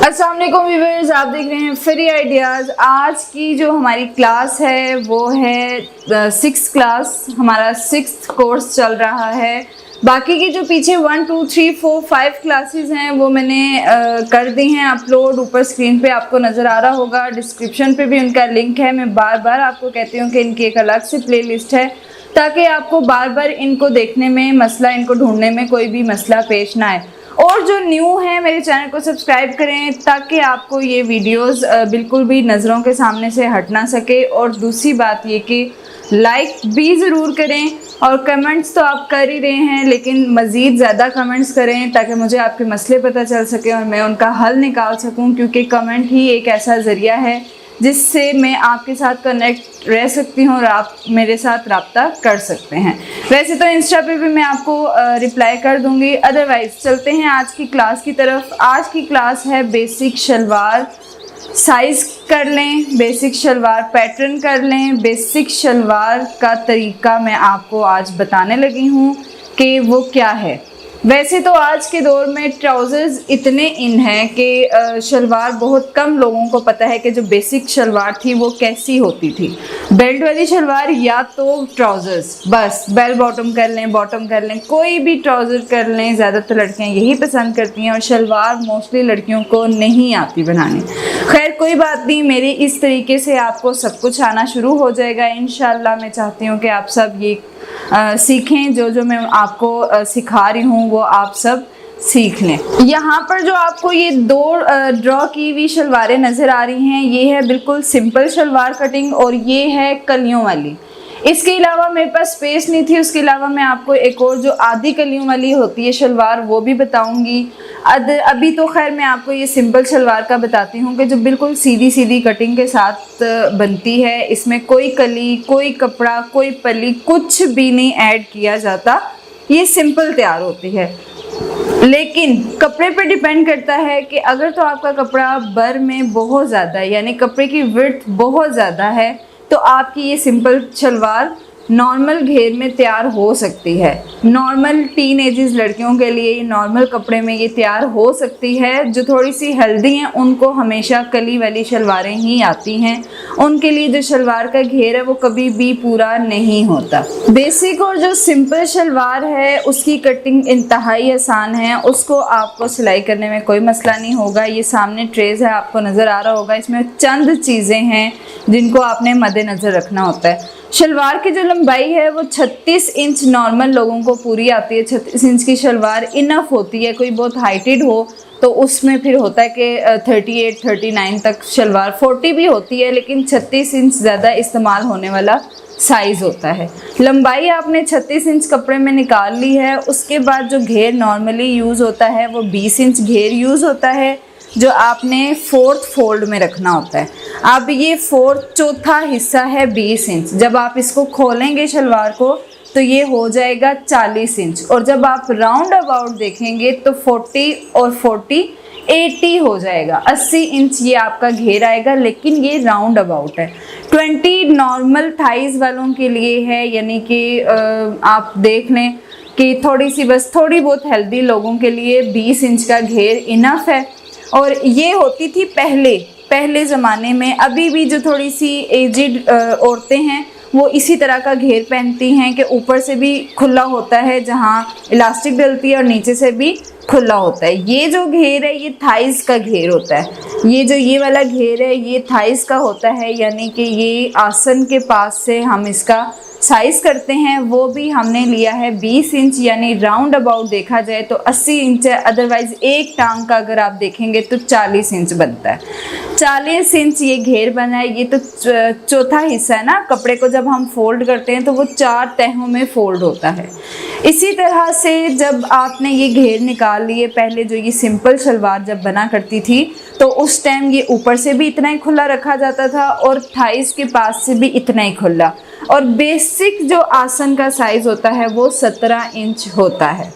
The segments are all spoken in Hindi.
अस्सलाम वालेकुम व्यूअर्स, आप देख रहे हैं फ्री आइडियाज़। आज की जो हमारी क्लास है वो है 6th क्लास। हमारा 6th कोर्स चल रहा है। बाकी की जो पीछे 1 2 3 4 5 क्लासेस हैं वो मैंने कर दी हैं अपलोड। ऊपर स्क्रीन पे आपको नज़र आ रहा होगा, डिस्क्रिप्शन पे भी उनका लिंक है। मैं बार बार आपको कहती हूँ कि इनकी एक अलग से प्लेलिस्ट है ताकि आपको बार बार इनको देखने में मसला, इनको ढूंढने में कोई भी मसला पेश ना आए। और जो न्यू है मेरे चैनल को सब्सक्राइब करें ताकि आपको ये वीडियोस बिल्कुल भी नज़रों के सामने से हट ना सके। और दूसरी बात ये कि लाइक भी ज़रूर करें और कमेंट्स तो आप कर ही रहे हैं, लेकिन मज़ीद ज़्यादा कमेंट्स करें ताकि मुझे आपके मसले पता चल सके और मैं उनका हल निकाल सकूं, क्योंकि कमेंट ही एक ऐसा ज़रिया है जिससे मैं आपके साथ कनेक्ट रह सकती हूँ और आप मेरे साथ रब्ता कर सकते हैं। वैसे तो इंस्टा पे भी मैं आपको रिप्लाई कर दूँगी। अदरवाइज़ चलते हैं आज की क्लास की तरफ। आज की क्लास है बेसिक शलवार साइज़ कर लें, बेसिक शलवार पैटर्न कर लें। बेसिक शलवार का तरीका मैं आपको आज बताने लगी हूँ कि वो क्या है। वैसे तो आज के दौर में ट्राउज़र्स इतने इन हैं कि शलवार बहुत कम लोगों को पता है कि जो बेसिक शलवार थी वो कैसी होती थी। बेल्ट वाली शलवार या तो ट्राउज़र्स, बस बेल बॉटम कर लें, बॉटम कर लें, कोई भी ट्राउज़र कर लें। ज़्यादातर लड़कियां यही पसंद करती हैं और शलवार मोस्टली लड़कियों को नहीं आती बनानी। खैर कोई बात नहीं, मेरी इस तरीके से आपको सब कुछ आना शुरू हो जाएगा इंशाल्लाह। मैं चाहती हूँ कि आप सब ये सीखें, जो मैं आपको सिखा रही हूँ वो आप सब सीख लें। यहाँ पर जो आपको ये दो ड्रॉ की हुई शलवारें नज़र आ रही हैं, ये है बिल्कुल सिंपल शलवार कटिंग और ये है कलियों वाली। इसके अलावा मेरे पास स्पेस नहीं थी, उसके अलावा मैं आपको एक और जो आधी कलियों वाली होती है शलवार वो भी बताऊंगी। अभी तो खैर मैं आपको ये सिंपल शलवार का बताती हूँ कि जो बिल्कुल सीधी सीधी कटिंग के साथ बनती है। इसमें कोई कली, कोई कपड़ा, कोई पल्ली, कुछ भी नहीं ऐड किया जाता। ये सिंपल तैयार होती है, लेकिन कपड़े पे डिपेंड करता है कि अगर तो आपका कपड़ा बर में बहुत ज़्यादा है, यानी कपड़े की विड्थ बहुत ज़्यादा है, तो आपकी ये सिंपल शलवार नॉर्मल घेर में तैयार हो सकती है। नॉर्मल टीन एजेस लड़कियों के लिए नॉर्मल कपड़े में ये तैयार हो सकती है। जो थोड़ी सी हेल्दी हैं उनको हमेशा कली वाली शलवारें ही आती हैं। उनके लिए जो शलवार का घेर है वो कभी भी पूरा नहीं होता। बेसिक और जो सिंपल शलवार है उसकी कटिंग इंतहाई आसान है, उसको आपको सिलाई करने में कोई मसला नहीं होगा। ये सामने ट्रेस है, आपको नज़र आ रहा होगा। इसमें चंद चीज़ें हैं जिनको आपने मद्देनज़र रखना होता है। शलवार की जो लंबाई है वो 36 इंच नॉर्मल लोगों को पूरी आती है। 36 इंच की शलवार इनफ होती है। कोई बहुत हाइटेड हो तो उसमें फिर होता है कि 38 39 तक शलवार, 40 भी होती है, लेकिन 36 इंच ज़्यादा इस्तेमाल होने वाला साइज़ होता है। लंबाई आपने 36 इंच कपड़े में निकाल ली है। उसके बाद जो घेर नॉर्मली यूज़ होता है वो 20 इंच घेर यूज़ होता है, जो आपने 4th फोल्ड में रखना होता है। अब ये 4th चौथा हिस्सा है 20 इंच। जब आप इसको खोलेंगे शलवार को तो ये हो जाएगा 40 इंच, और जब आप राउंड अबाउट देखेंगे तो 40 और 40 80 हो जाएगा। 80 इंच ये आपका घेर आएगा, लेकिन ये राउंड अबाउट है। 20 नॉर्मल थाइज वालों के लिए है, यानी कि आप देख लें कि थोड़ी बहुत हेल्दी लोगों के लिए 20 इंच का घेर इनफ है। और ये होती थी पहले ज़माने में। अभी भी जो थोड़ी सी एजिड औरतें हैं वो इसी तरह का घेर पहनती हैं कि ऊपर से भी खुला होता है जहाँ इलास्टिक डलती है और नीचे से भी खुला होता है। ये जो घेर है ये थाइस का घेर होता है। ये वाला घेर है ये थाइस का होता है, यानी कि ये आसन के पास से हम इसका साइज़ करते हैं। वो भी हमने लिया है 20 इंच, यानी राउंड अबाउट देखा जाए तो 80 इंच है। अदरवाइज़ एक टांग का अगर आप देखेंगे तो 40 इंच बनता है। 40 इंच ये घेर बना है। ये तो चौथा हिस्सा है ना। कपड़े को जब हम फोल्ड करते हैं तो वो 4 तहों में फोल्ड होता है। इसी तरह से जब आपने ये घेर निकाल लिए, पहले जो ये सिंपल शलवार जब बना करती थी तो उस टाइम ये ऊपर से भी इतना ही खुला रखा जाता था और थाइस के पास से भी इतना ही खुला। और बेसिक जो आसन का साइज़ होता है वो 17 इंच होता है।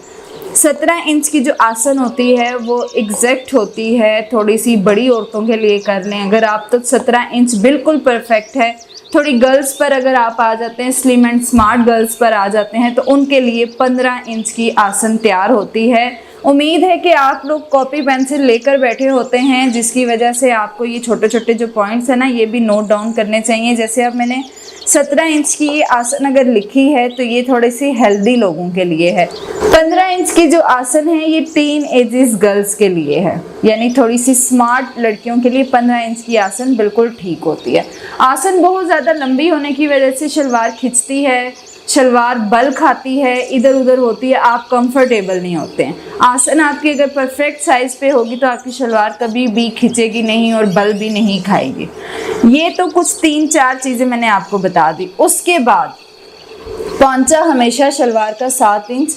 17 इंच की जो आसन होती है वो एग्जैक्ट होती है। थोड़ी सी बड़ी औरतों के लिए कर लें अगर आप तो 17 इंच बिल्कुल परफेक्ट है। थोड़ी गर्ल्स पर अगर आप आ जाते हैं, स्लिम एंड स्मार्ट गर्ल्स पर आ जाते हैं, तो उनके लिए 15 इंच की आसन तैयार होती है। उम्मीद है कि आप लोग कॉपी पेंसिल लेकर बैठे होते हैं, जिसकी वजह से आपको ये छोटे छोटे जो पॉइंट्स हैं ना, ये भी नोट डाउन करने चाहिए। जैसे अब मैंने 17 इंच की आसन अगर लिखी है तो ये थोड़ी सी हेल्दी लोगों के लिए है। 15 इंच की जो आसन है ये टीन एजेस गर्ल्स के लिए है, यानी थोड़ी सी स्मार्ट लड़कियों के लिए 15 इंच की आसन बिल्कुल ठीक होती है। आसन बहुत ज़्यादा लंबी होने की वजह से शलवार खिंचती है, शलवार बल खाती है, इधर उधर होती है, आप कंफर्टेबल नहीं होते हैं। आसन आपकी अगर परफेक्ट साइज़ पे होगी तो आपकी शलवार कभी भी खिंचेगी नहीं और बल भी नहीं खाएगी। ये तो कुछ 3-4 चीज़ें मैंने आपको बता दी। उसके बाद पौंचा हमेशा शलवार का 7 इंच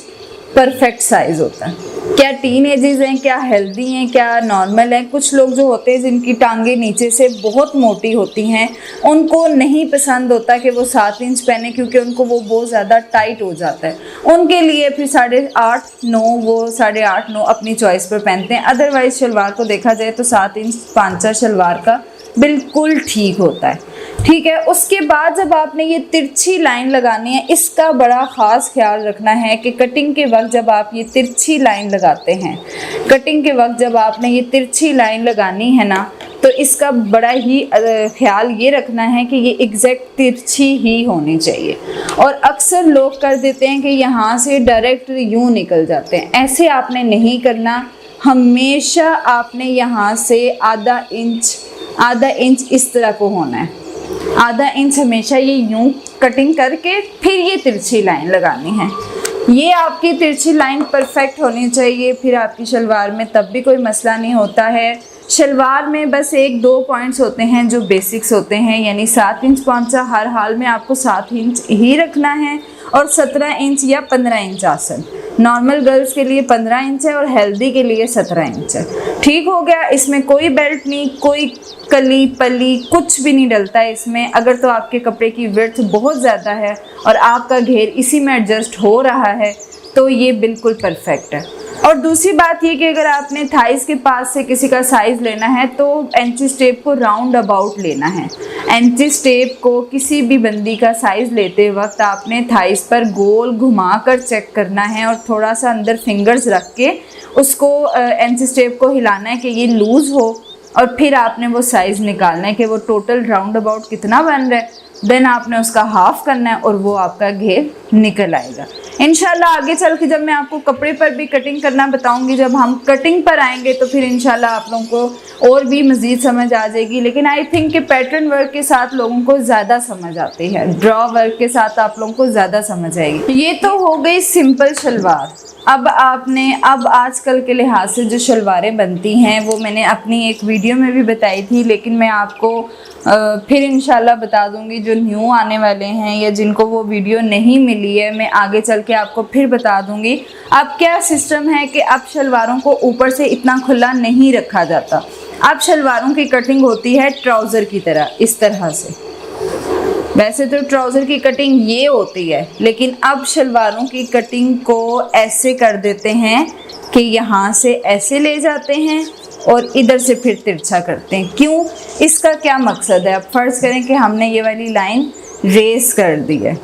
परफेक्ट साइज़ होता है। क्या टीन एजेस हैं, क्या हेल्दी हैं, क्या नॉर्मल हैं। कुछ लोग जो होते हैं जिनकी टांगे नीचे से बहुत मोटी होती हैं, उनको नहीं पसंद होता कि वो 7 इंच पहने, क्योंकि उनको वो बहुत ज़्यादा टाइट हो जाता है। उनके लिए फिर 8.5-9 वो 8.5-9 अपनी चॉइस पर पहनते हैं। अदरवाइज़ शलवार को देखा जाए तो 7 इंच पांचा शलवार का बिल्कुल ठीक होता है। ठीक है, उसके बाद जब आपने ये तिरछी लाइन लगानी है, इसका बड़ा ख़ास ख्याल रखना है कि कटिंग के वक्त जब आप ये तिरछी लाइन लगाते हैं, कटिंग के वक्त जब आपने ये तिरछी लाइन लगानी है ना, तो इसका बड़ा ही ख्याल ये रखना है कि ये एग्जैक्ट तिरछी ही होनी चाहिए। और अक्सर लोग कर देते हैं कि यहाँ से डायरेक्ट यूँ निकल जाते हैं, ऐसे आपने नहीं करना। हमेशा आपने यहाँ से आधा इंच इस तरह को होना है, आधा इंच हमेशा ये यूं कटिंग करके फिर ये तिरछी लाइन लगानी है। ये आपकी तिरछी लाइन परफेक्ट होनी चाहिए, फिर आपकी शलवार में तब भी कोई मसला नहीं होता है। शलवार में बस 1-2 पॉइंट्स होते हैं जो बेसिक्स होते हैं, यानी 7 इंच पौंचा हर हाल में आपको 7 इंच ही रखना है, और 17 इंच या 15 इंच आसन। नॉर्मल गर्ल्स के लिए 15 इंच है और हेल्दी के लिए 17 इंच है। ठीक हो गया। इसमें कोई बेल्ट नहीं, कोई कली पली कुछ भी नहीं डलता है इसमें। अगर तो आपके कपड़े की विड्थ बहुत ज़्यादा है और आपका घेर इसी में एडजस्ट हो रहा है तो ये बिल्कुल परफेक्ट है। और दूसरी बात ये कि अगर आपने थाइस के पास से किसी का साइज़ लेना है तो एंची स्टेप को राउंड अबाउट लेना है। एंची स्टेप को किसी भी बंदी का साइज़ लेते वक्त आपने थाइस पर गोल घुमा कर चेक करना है और थोड़ा सा अंदर फिंगर्स रख के उसको एंची स्टेप को हिलाना है कि ये लूज़ हो, और फिर आपने वो साइज़ निकालना है कि वो टोटल राउंड अबाउट कितना बन रहा है। देन आपने उसका हाफ करना है और वो आपका घेर निकल आएगा। इंशाल्लाह आगे चल के जब मैं आपको कपड़े पर भी कटिंग करना बताऊंगी, जब हम कटिंग पर आएंगे तो फिर इंशाल्लाह आप लोगों को और भी मज़ीद समझ आ जाएगी। लेकिन आई थिंक कि पैटर्न वर्क के साथ लोगों को ज़्यादा समझ आती है, ड्रॉ वर्क के साथ आप लोगों को ज़्यादा समझ आएगी। ये तो हो गई सिंपल शलवार। अब आजकल के लिहाज से जो शलवारें बनती हैं वो मैंने अपनी एक वीडियो में भी बताई थी, लेकिन मैं आपको फिर इंशाल्लाह बता दूंगी। जो न्यू आने वाले हैं या जिनको वो वीडियो नहीं मिली है, मैं आगे चल के आपको फिर बता दूंगी। अब क्या सिस्टम है कि अब शलवारों को ऊपर से इतना खुला नहीं रखा जाता। अब शलवारों की कटिंग होती है ट्राउज़र की तरह, इस तरह से। वैसे तो ट्राउज़र की कटिंग ये होती है, लेकिन अब शलवारों की कटिंग को ऐसे कर देते हैं कि यहाँ से ऐसे ले जाते हैं और इधर से फिर तिरछा करते हैं। क्यों? इसका क्या मकसद है? अब फ़र्ज़ करें कि हमने ये वाली लाइन रेस कर दी है।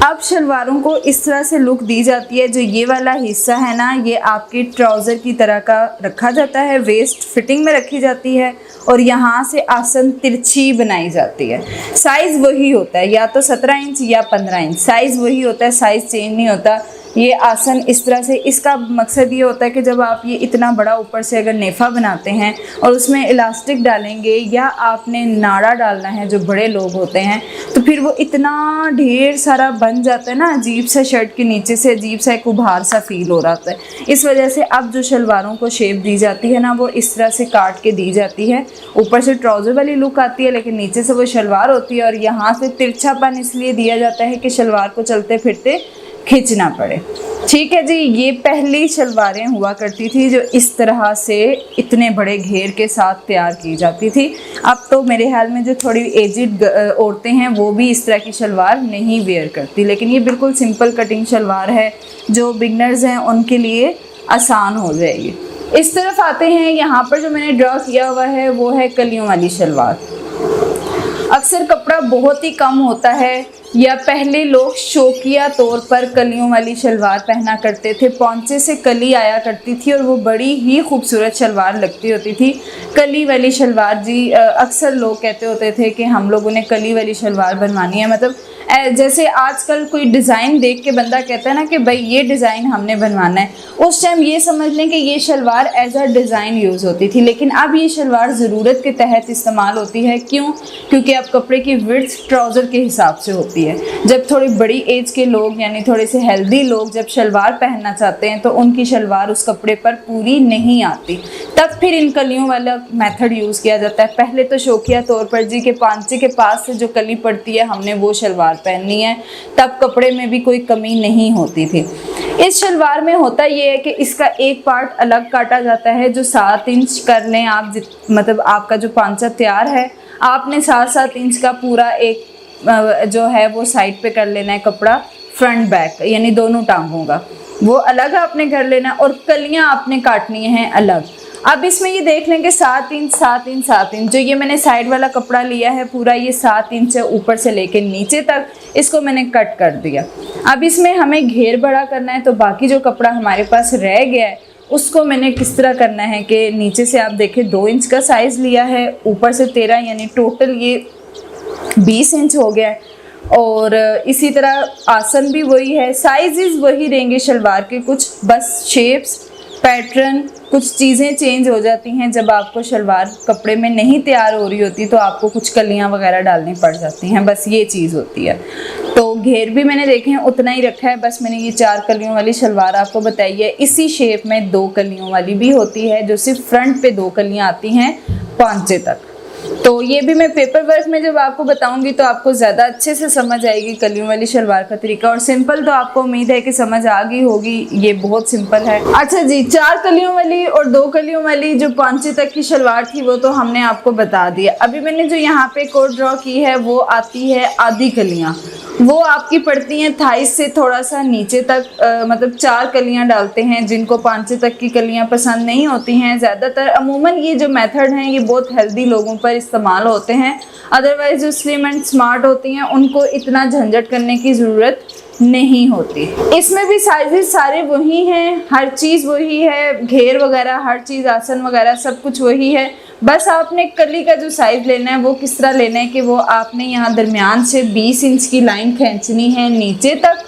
अब शलवारों को इस तरह से लुक दी जाती है। जो ये वाला हिस्सा है ना, ये आपके ट्राउज़र की तरह का रखा जाता है, वेस्ट फिटिंग में रखी जाती है और यहाँ से आसन तिरछी बनाई जाती है। साइज़ वही होता है, या तो 17 इंच या 15 इंच, साइज़ वही होता है, साइज़ चेंज नहीं होता। ये आसन इस तरह से, इसका मकसद ये होता है कि जब आप ये इतना बड़ा ऊपर से अगर नेफ़ा बनाते हैं और उसमें इलास्टिक डालेंगे या आपने नाड़ा डालना है, जो बड़े लोग होते हैं, तो फिर वो इतना ढेर सारा बन जाता है ना, अजीब सा शर्ट के नीचे से अजीब सा एक उभार सा फील हो रहा है। इस वजह से अब जो शलवारों को शेप दी जाती है ना, वो इस तरह से काट के दी जाती है। ऊपर से ट्राउज़र वाली लुक आती है, लेकिन नीचे से वो शलवार होती है। और यहाँ से तिरछापन इसलिए दिया जाता है कि शलवार को चलते फिरते खींचना पड़े। ठीक है जी, ये पहली शलवारें हुआ करती थी जो इस तरह से इतने बड़े घेर के साथ तैयार की जाती थी। अब तो मेरे ख्याल में जो थोड़ी एजिड औरतें हैं वो भी इस तरह की शलवार नहीं वेयर करती, लेकिन ये बिल्कुल सिंपल कटिंग शलवार है, जो बिगनर्स हैं उनके लिए आसान हो जाएगी। इस तरफ आते हैं, यहाँ पर जो मैंने ड्रॉ किया हुआ है वो है कलियों वाली शलवार। अक्सर कपड़ा बहुत ही कम होता है, या पहले लोग शौकिया तौर पर कलियों वाली शलवार पहना करते थे। पौंचे से कली आया करती थी और वो बड़ी ही खूबसूरत शलवार लगती होती थी। कली वाली शलवार जी, अक्सर लोग कहते होते थे कि हम लोगों ने कली वाली शलवार बनवानी है। मतलब जैसे आजकल कोई डिज़ाइन देख के बंदा कहता है ना कि भाई ये डिज़ाइन हमने बनवाना है, उस टाइम ये समझ लें कि ये salwar as a design use होती थी। लेकिन अब ये शलवार ज़रूरत के तहत इस्तेमाल होती है। क्यों? क्योंकि अब कपड़े की विड्थ ट्राउज़र के हिसाब से होती है। जब थोड़ी बड़ी एज के लोग यानी थोड़े से हेल्दी लोग जब शलवार पहनना चाहते हैं तो उनकी शलवार उस कपड़े पर पूरी नहीं आती, तब फिर इन कलियों वाला मेथड यूज़ किया जाता है। पहले तो शौकिया तौर पर जी के पांचे के पास से जो कली पड़ती है हमने वो शलवार पहननी है, तब कपड़े में भी कोई कमी नहीं होती थी। इस शलवार में होता ये है कि इसका एक पार्ट अलग काटा जाता है जो 7 इंच कर लें आप, मतलब आपका जो पांचा तैयार है आपने 7-7 इंच का पूरा एक जो है वो साइड पे कर लेना है कपड़ा, फ्रंट बैक यानी दोनों टांगों का वो अलग आपने कर लेना है और कलियां आपने काटनी हैं अलग। अब इसमें ये देख लें कि 7 इंच 7 इंच 7 इंच जो ये मैंने साइड वाला कपड़ा लिया है पूरा ये 7 इंच है ऊपर से लेके नीचे तक, इसको मैंने कट कर दिया। अब इसमें हमें घेर बड़ा करना है, तो बाकी जो कपड़ा हमारे पास रह गया है उसको मैंने किस तरह करना है कि नीचे से आप देखें 2 इंच का साइज़ लिया है, ऊपर से 13 यानी टोटल ये 20 इंच हो गया है। और इसी तरह आसन भी वही है, साइजेस वही रहेंगे शलवार के, कुछ बस शेप्स पैटर्न कुछ चीज़ें चेंज हो जाती हैं। जब आपको शलवार कपड़े में नहीं तैयार हो रही होती तो आपको कुछ कलियां वगैरह डालनी पड़ जाती हैं, बस ये चीज़ होती है। तो घेर भी मैंने देखे हैं उतना ही रखा है, बस मैंने ये 4 कलियों वाली शलवार आपको बताई है। इसी शेप में 2 कलियों वाली भी होती है जो सिर्फ फ्रंट पे 2 कलियाँ आती हैं पांचे तक। तो ये भी मैं पेपर वर्क में जब आपको बताऊंगी तो आपको ज़्यादा अच्छे से समझ आएगी कलियों वाली शलवार का तरीका। और सिंपल तो आपको उम्मीद है कि समझ आ गई होगी, ये बहुत सिंपल है। अच्छा जी, 4 कलियों वाली और 2 कलियों वाली जो पांचे तक की शलवार थी वो तो हमने आपको बता दिया। अभी मैंने जो यहाँ पे कोड ड्रॉ की है वो आती है आधी कलियाँ, वो आपकी पड़ती हैं थाइस से थोड़ा सा नीचे तक, मतलब 4 कलियां डालते हैं। जिनको पांचे तक की कलियां पसंद नहीं होती हैं, ज़्यादातर अमूमन ये जो मेथड हैं ये बहुत हेल्दी लोगों पर इस्तेमाल होते हैं, अदरवाइज जो स्लिम एंड स्मार्ट होती हैं उनको इतना झंझट करने की ज़रूरत नहीं होती। इसमें भी साइजेस सारे वही हैं, हर चीज़ वही है, घेर वगैरह हर चीज़ आसन वगैरह सब कुछ वही है। बस आपने कली का जो साइज़ लेना है वो किस तरह लेना है कि वो आपने यहाँ दरमियान से 20 इंच की लाइन खींचनी है नीचे तक,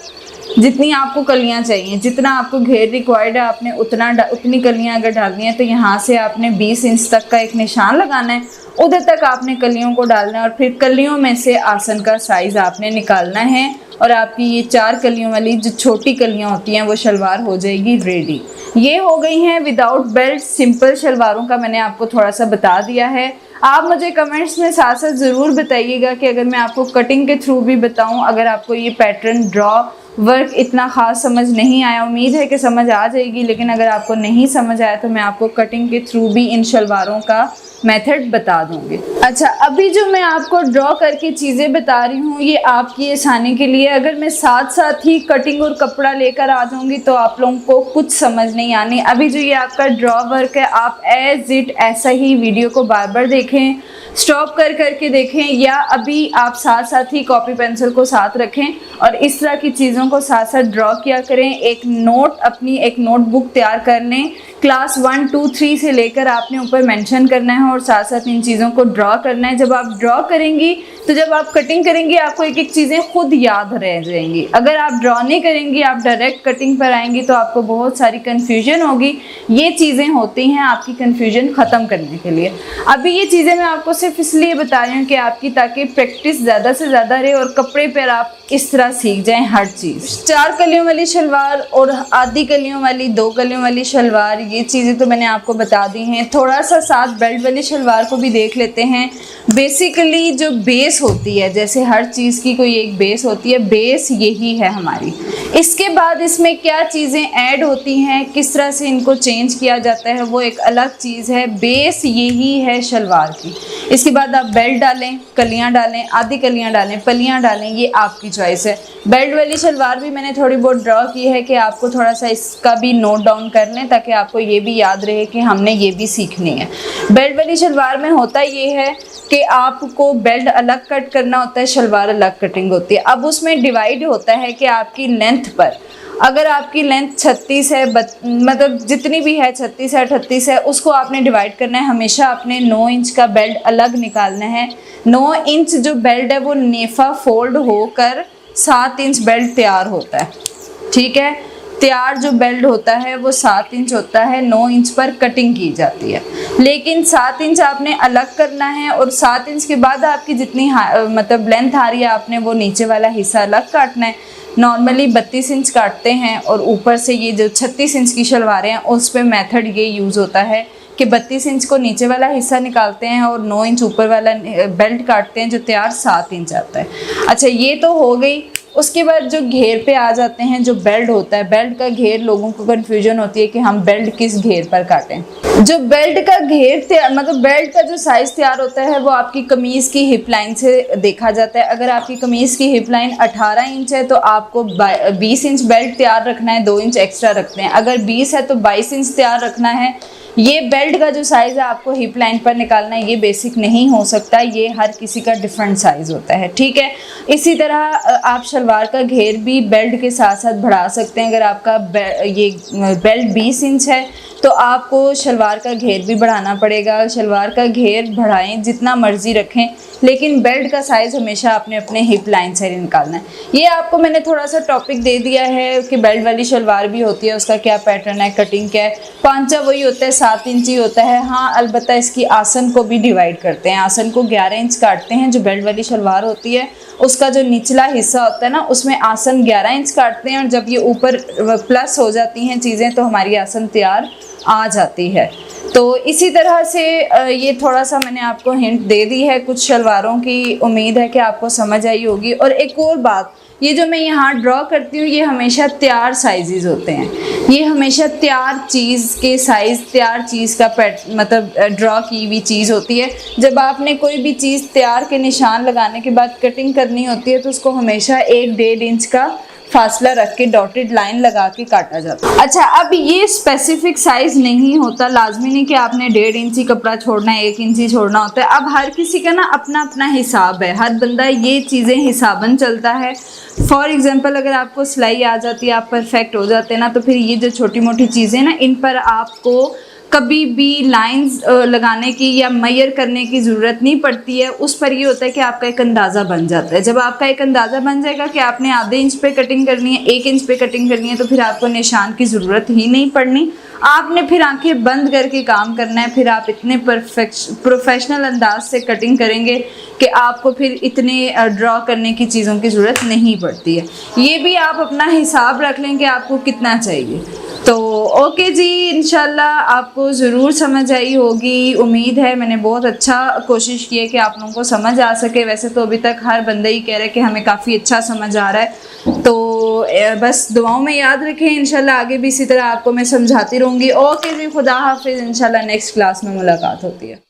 जितनी आपको कलियाँ चाहिए, जितना आपको घेर रिक्वायर्ड है आपने उतनी कलियाँ अगर डालनी है तो यहाँ से आपने 20 इंच तक का एक निशान लगाना है, उधर तक आपने कलियों को डालना है और फिर कलियों में से आसन का साइज़ आपने निकालना है और आपकी ये 4 कलियों वाली जो छोटी कलियाँ होती हैं वो शलवार हो जाएगी रेडी। ये हो गई हैं विदाउट बेल्ट सिंपल शलवारों का मैंने आपको थोड़ा सा बता दिया है। आप मुझे कमेंट्स में साथ साथ ज़रूर बताइएगा कि अगर मैं आपको कटिंग के थ्रू भी बताऊं, अगर आपको ये पैटर्न ड्रॉ वर्क इतना ख़ास समझ नहीं आया, उम्मीद है कि समझ आ जाएगी, लेकिन अगर आपको नहीं समझ आया तो मैं आपको कटिंग के थ्रू भी इन शलवारों का मेथड बता दूंगी। अच्छा, अभी जो मैं आपको ड्रॉ करके चीज़ें बता रही हूँ ये आपकी आसानी के लिए, अगर मैं साथ साथ ही कटिंग और कपड़ा लेकर आ जाऊँगी तो आप लोगों को कुछ समझ नहीं आनी। अभी जो ये आपका ड्रॉ वर्क है आप एज इट ऐसा ही वीडियो को बार बार देखें, स्टॉप कर करके देखें, या अभी आप साथ साथ ही कॉपी पेंसिल को साथ रखें और इस तरह की चीज़ों को साथ साथ ड्रॉ किया करें। एक नोट अपनी एक नोटबुक तैयार कर लें, क्लास 1, 2, 3 से लेकर आपने ऊपर मेंशन करना है और साथ साथ इन चीज़ों को ड्रॉ करना है। जब आप ड्रॉ करेंगी तो जब आप कटिंग करेंगी आपको एक एक चीज़ें खुद याद रह जाएंगी। अगर आप ड्रॉ नहीं करेंगी, आप डायरेक्ट कटिंग पर आएंगी तो आपको बहुत सारी कन्फ्यूजन होगी। ये चीज़ें होती हैं आपकी कन्फ्यूजन ख़त्म करने के लिए। अभी ये चीज़ें मैं आपको सिर्फ इसलिए बता रही हूँ कि आपकी ताकि प्रैक्टिस ज़्यादा से ज़्यादा रहे और कपड़े पर आप इस तरह सीख जाएं हर चीज़। 4 कलियों वाली शलवार और आधी कलियों वाली 2 कलियों वाली शलवार, ये चीज़ें तो मैंने आपको बता दी हैं। थोड़ा सा साथ बेल्ट वाली शलवार को भी देख लेते हैं। बेसिकली जो बेस होती है, जैसे हर चीज़ की कोई एक बेस होती है, बेस यही है हमारी। इसके बाद इसमें क्या चीज़ें ऐड होती हैं, किस तरह से इनको चेंज किया जाता है, वो एक अलग चीज़ है। बेस यही है शलवार की। इसके बाद आप बेल्ट डालें, कलियां डालें, आधी कलियां डालें, पलियां डालें, ये आपकी चॉइस है। बेल्ट वाली शलवार भी मैंने थोड़ी बहुत ड्रॉ की है कि आपको थोड़ा सा इसका भी नोट डाउन कर लें, ताकि आपको ये भी याद रहे कि हमने ये भी सीखनी है। बेल्ट वाली शलवार में होता ये है कि आपको बेल्ट अलग कट करना होता है, शलवार अलग कटिंग होती है। अब उसमें डिवाइड होता है कि आपकी लेंथ पर, अगर आपकी लेंथ 36 है, मतलब जितनी भी है 36 है 38 है, उसको आपने डिवाइड करना है। हमेशा आपने 9 इंच का बेल्ट अलग निकालना है। 9 इंच जो बेल्ट है वो नेफा फोल्ड होकर 7 इंच बेल्ट तैयार होता है, ठीक है। तैयार जो बेल्ट होता है वो 7 इंच होता है, 9 इंच पर कटिंग की जाती है। लेकिन 7 इंच आपने अलग करना है, और 7 इंच के बाद आपकी जितनी मतलब लेंथ आ रही है, आपने वो नीचे वाला हिस्सा अलग काटना है। नॉर्मली 32 इंच काटते हैं, और ऊपर से ये जो 36 इंच की शलवारें हैं उस पर मेथड ये यूज़ होता है कि 32 इंच को नीचे वाला हिस्सा निकालते हैं और 9 इंच ऊपर वाला बेल्ट काटते हैं, जो तैयार 7 इंच आता है। अच्छा, ये तो हो गई। उसके बाद जो घेर पे आ जाते हैं, जो बेल्ट होता है, बेल्ट का घेर लोगों को कन्फ्यूजन होती है कि हम बेल्ट किस घेर पर काटें। जो बेल्ट का घेर मतलब बेल्ट का जो साइज़ तैयार होता है वो आपकी कमीज़ की हिप लाइन से देखा जाता है। अगर आपकी कमीज़ की हिप लाइन 18 इंच है तो आपको 20 इंच बेल्ट तैयार रखना है, 2 इंच एक्स्ट्रा रखते हैं। अगर 20 है तो 22 इंच तैयार रखना है। ये बेल्ट का जो साइज़ है आपको हिप लाइन पर निकालना है, ये बेसिक नहीं हो सकता, ये हर किसी का डिफरेंट साइज़ होता है, ठीक है। इसी तरह आप शलवार का घेर भी बेल्ट के साथ साथ बढ़ा सकते हैं। अगर आपका ये बेल्ट 20 इंच है तो आपको शलवार का घेर भी बढ़ाना पड़ेगा। शलवार का घेर बढ़ाएं, जितना मर्जी रखें, लेकिन बेल्ट का साइज़ हमेशा आपने अपने हिप लाइन से निकालना है। ये आपको मैंने थोड़ा सा टॉपिक दे दिया है कि बेल्ट वाली शलवार भी होती है, उसका क्या पैटर्न है, कटिंग क्या है। पांचा वही होता है, 7 इंच ही होता है। हाँ, अलबत्ता इसकी आसन को भी डिवाइड करते हैं। आसन को 11 इंच काटते हैं। जो बेल्ट वाली शलवार होती है उसका जो निचला हिस्सा होता है ना, उसमें आसन 11 इंच काटते हैं, और जब ये ऊपर प्लस हो जाती हैं चीज़ें तो हमारी आसन तैयार आ जाती है। तो इसी तरह से ये थोड़ा सा मैंने आपको हिंट दे दी है कुछ शलवारों की। उम्मीद है कि आपको समझ आई होगी। और एक और बात, ये जो मैं यहाँ ड्रॉ करती हूँ ये हमेशा तैयार साइजेस होते हैं। ये हमेशा तैयार चीज़ के साइज़, तैयार चीज़ का मतलब ड्रॉ की हुई चीज़ होती है। जब आपने कोई भी चीज़ तैयार के निशान लगाने के बाद कटिंग करनी होती है तो उसको हमेशा 1-1.5 इंच का फासला रख के डॉटेड लाइन लगा के काटा जाता है। अच्छा, अब ये स्पेसिफिक साइज नहीं होता, लाजमी नहीं कि आपने 1.5 इंची कपड़ा छोड़ना है, 1 इंची छोड़ना होता है। अब हर किसी का ना अपना अपना हिसाब है, हर बंदा ये चीज़ें हिसाबन चलता है। फॉर एग्जांपल, अगर आपको सिलाई आ जाती है, आप परफेक्ट हो जाते हैं ना, तो फिर ये जो छोटी मोटी चीज़ें ना, इन पर आपको कभी भी लाइंस लगाने की या मेजर करने की ज़रूरत नहीं पड़ती है। उस पर ये होता है कि आपका एक अंदाज़ा बन जाता है। जब आपका एक अंदाज़ा बन जाएगा कि आपने आधे इंच पे कटिंग करनी है, 1 इंच पे कटिंग करनी है, तो फिर आपको निशान की ज़रूरत ही नहीं पड़नी। आपने फिर आंखें बंद करके काम करना है। फिर आप इतने प्रोफेशनल अंदाज से कटिंग करेंगे कि आपको फिर इतने ड्रॉ करने की चीज़ों की ज़रूरत नहीं पड़ती है। ये भी आप अपना हिसाब रख लें कि आपको कितना चाहिए। तो ओके जी, इंशाल्लाह आपको ज़रूर समझ आई होगी। उम्मीद है मैंने बहुत अच्छा कोशिश की है कि आप लोगों को समझ आ सके। वैसे तो अभी तक हर बंदा ही कह रहा है कि हमें काफ़ी अच्छा समझ आ रहा है। तो बस दुआओं में याद रखें, इंशाल्लाह आगे भी इसी तरह आपको मैं समझाती रहूँगी। ओके जी, खुदा हाफिज़। इंशाल्लाह नेक्स्ट क्लास में मुलाकात होती है।